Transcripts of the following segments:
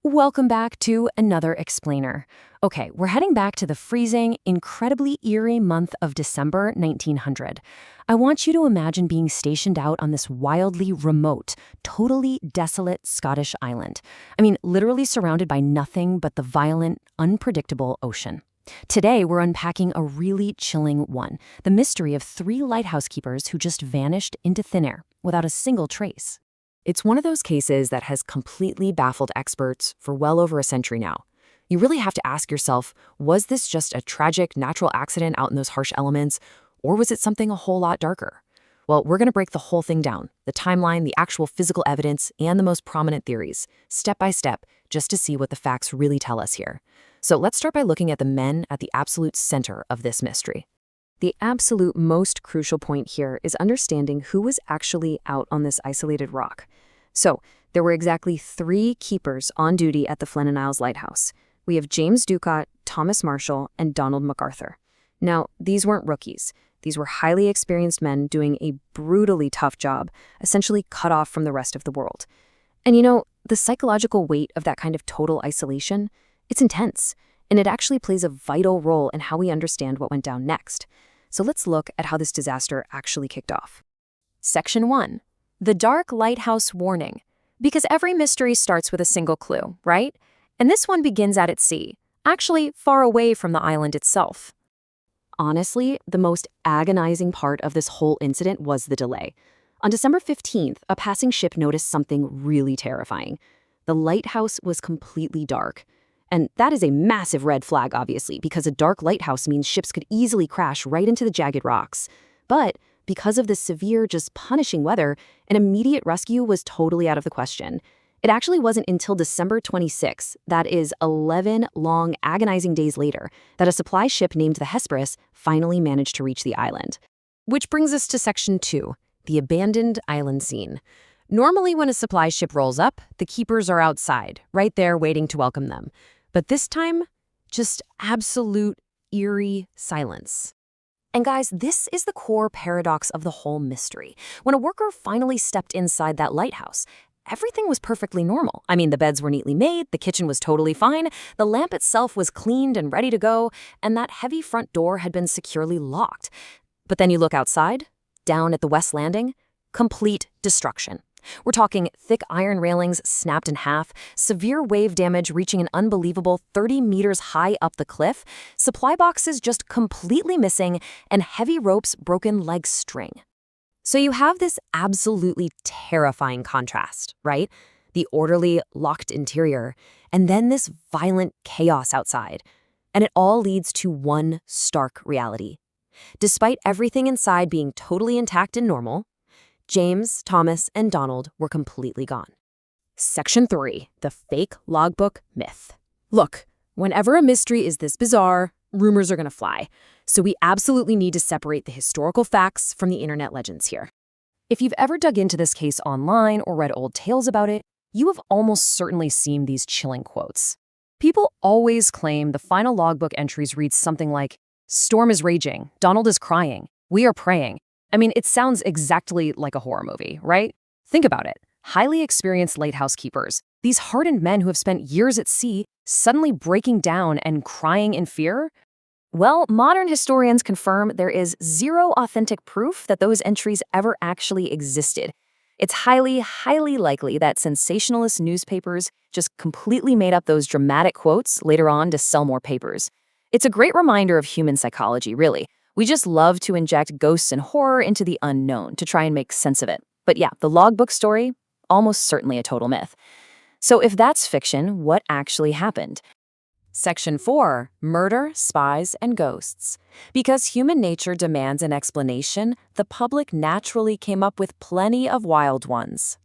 Welcome back to another explainer. Okay, we're heading back to the freezing, incredibly eerie month of December 1900. I want you to imagine being stationed out on this wildly remote, totally desolate Scottish island. I mean, literally surrounded by nothing but the violent, unpredictable ocean. Today, we're unpacking a really chilling one, the mystery of three lighthouse keepers who just vanished into thin air without a single trace. It's one of those cases that has completely baffled experts for well over a century now. You really have to ask yourself, was this just a tragic natural accident out in those harsh elements, or was it something a whole lot darker? Well, we're going to break the whole thing down, the timeline, the actual physical evidence, and the most prominent theories, step by step, just to see what the facts really tell us here. So let's start by looking at the men at the absolute center of this mystery. The absolute most crucial point here is understanding who was actually out on this isolated rock. So, there were exactly three keepers on duty at the Flannan Isles Lighthouse. We have James Ducott, Thomas Marshall, and Donald MacArthur. Now, these weren't rookies. These were highly experienced men doing a brutally tough job, essentially cut off from the rest of the world. And the psychological weight of that kind of total isolation, it's intense, and it actually plays a vital role in how we understand what went down next. So let's look at how this disaster actually kicked off. Section 1. The Dark Lighthouse Warning. Because every mystery starts with a single clue, right? And this one begins at sea, actually far away from the island itself. Honestly, the most agonizing part of this whole incident was the delay. On December 15th, a passing ship noticed something really terrifying. The lighthouse was completely dark. And that is a massive red flag, obviously, because a dark lighthouse means ships could easily crash right into the jagged rocks. But because of the severe, just punishing weather, an immediate rescue was totally out of the question. It actually wasn't until December 26, that is 11 long, agonizing days later, that a supply ship named the Hesperus finally managed to reach the island. Which brings us to Section 2, the abandoned island scene. Normally when a supply ship rolls up, the keepers are outside, right there waiting to welcome them. But this time, just absolute eerie silence. And guys, this is the core paradox of the whole mystery. When a worker finally stepped inside that lighthouse, everything was perfectly normal. I mean, the beds were neatly made, the kitchen was totally fine, the lamp itself was cleaned and ready to go, and that heavy front door had been securely locked. But then you look outside, down at the west landing, complete destruction. We're talking thick iron railings snapped in half, severe wave damage reaching an unbelievable 30 meters high up the cliff, supply boxes just completely missing, and heavy ropes broken like string. So you have this absolutely terrifying contrast, right? The orderly, locked interior, and then this violent chaos outside. And it all leads to one stark reality. Despite everything inside being totally intact and normal, James, Thomas, and Donald were completely gone. Section 3. The Fake Logbook Myth. Look, whenever a mystery is this bizarre, rumors are going to fly. So we absolutely need to separate the historical facts from the internet legends here. If you've ever dug into this case online or read old tales about it, you have almost certainly seen these chilling quotes. People always claim the final logbook entries read something like, "Storm is raging, Donald is crying, we are praying." I mean, it sounds exactly like a horror movie, right? Think about it. Highly experienced lighthouse keepers, these hardened men who have spent years at sea, suddenly breaking down and crying in fear? Well, modern historians confirm there is zero authentic proof that those entries ever actually existed. It's highly, highly likely that sensationalist newspapers just completely made up those dramatic quotes later on to sell more papers. It's a great reminder of human psychology, really. We just love to inject ghosts and horror into the unknown to try and make sense of it. But yeah, the logbook story, almost certainly a total myth. So if that's fiction, what actually happened? Section 4. Murder, Spies, and Ghosts. Because human nature demands an explanation, the public naturally came up with plenty of wild ones.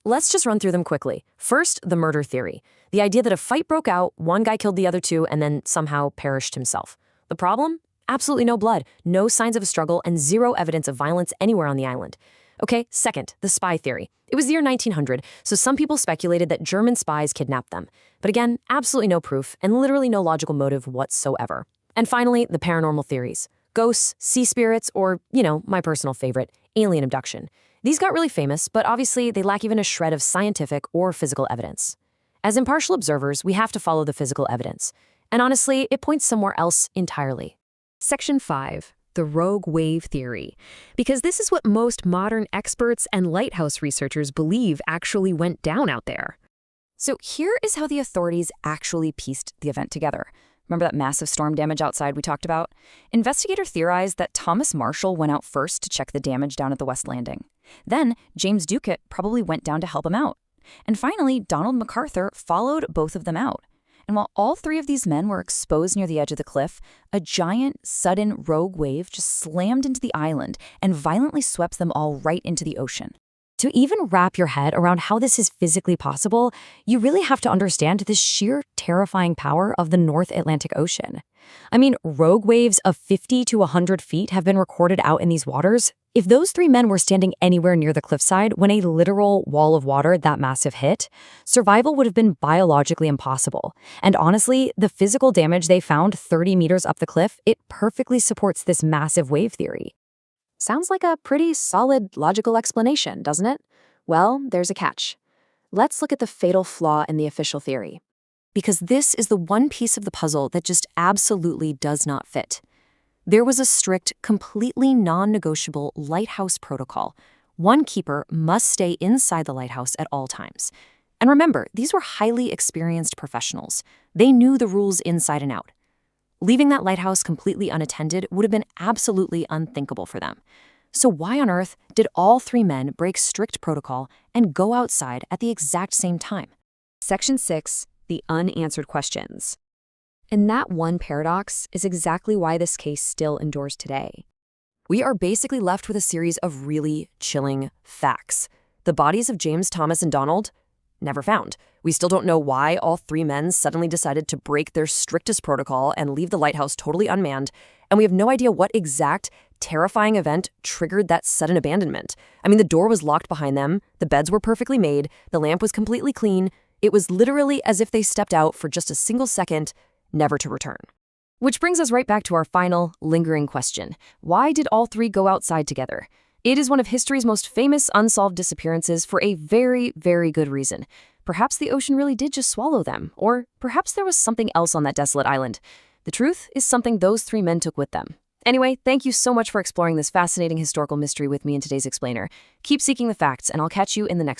Let's just run through them quickly. First, the murder theory. The idea that a fight broke out, one guy killed the other two, and then somehow perished himself. The problem? Absolutely no blood, no signs of a struggle, and zero evidence of violence anywhere on the island. Okay, second, the spy theory. It was the year 1900, so some people speculated that German spies kidnapped them. But again, absolutely no proof, and literally no logical motive whatsoever. And finally, the paranormal theories. Ghosts, sea spirits, or, my personal favorite, alien abduction. These got really famous, but obviously they lack even a shred of scientific or physical evidence. As impartial observers, we have to follow the physical evidence. And honestly, it points somewhere else entirely. Section 5. The rogue wave theory. Because this is what most modern experts and lighthouse researchers believe actually went down out there. So here is how the authorities actually pieced the event together. Remember that massive storm damage outside we talked about? Investigators theorized that Thomas Marshall went out first to check the damage down at the West Landing. Then James Ducat probably went down to help him out. And finally, Donald MacArthur followed both of them out. And while all three of these men were exposed near the edge of the cliff, a giant, sudden rogue wave just slammed into the island and violently swept them all right into the ocean. To even wrap your head around how this is physically possible, you really have to understand the sheer terrifying power of the North Atlantic Ocean. I mean, rogue waves of 50 to 100 feet have been recorded out in these waters. If those three men were standing anywhere near the cliffside when a literal wall of water that massive hit, survival would have been biologically impossible. And honestly, the physical damage they found 30 meters up the cliff, it perfectly supports this massive wave theory. Sounds like a pretty solid logical explanation, doesn't it? Well, there's a catch. Let's look at the fatal flaw in the official theory. Because this is the one piece of the puzzle that just absolutely does not fit. There was a strict, completely non-negotiable lighthouse protocol. One keeper must stay inside the lighthouse at all times. And remember, these were highly experienced professionals. They knew the rules inside and out. Leaving that lighthouse completely unattended would have been absolutely unthinkable for them. So why on earth did all three men break strict protocol and go outside at the exact same time? Section 6. The unanswered questions. And that one paradox is exactly why this case still endures today. We are basically left with a series of really chilling facts. The bodies of James, Thomas, and Donald, never found. We still don't know why all three men suddenly decided to break their strictest protocol and leave the lighthouse totally unmanned, and we have no idea what exact terrifying event triggered that sudden abandonment. I mean, the door was locked behind them, the beds were perfectly made, the lamp was completely clean. It was literally as if they stepped out for just a single second, never to return. Which brings us right back to our final, lingering question. Why did all three go outside together? It is one of history's most famous unsolved disappearances for a very, very good reason. Perhaps the ocean really did just swallow them, or perhaps there was something else on that desolate island. The truth is something those three men took with them. Anyway, thank you so much for exploring this fascinating historical mystery with me in today's explainer. Keep seeking the facts, and I'll catch you in the next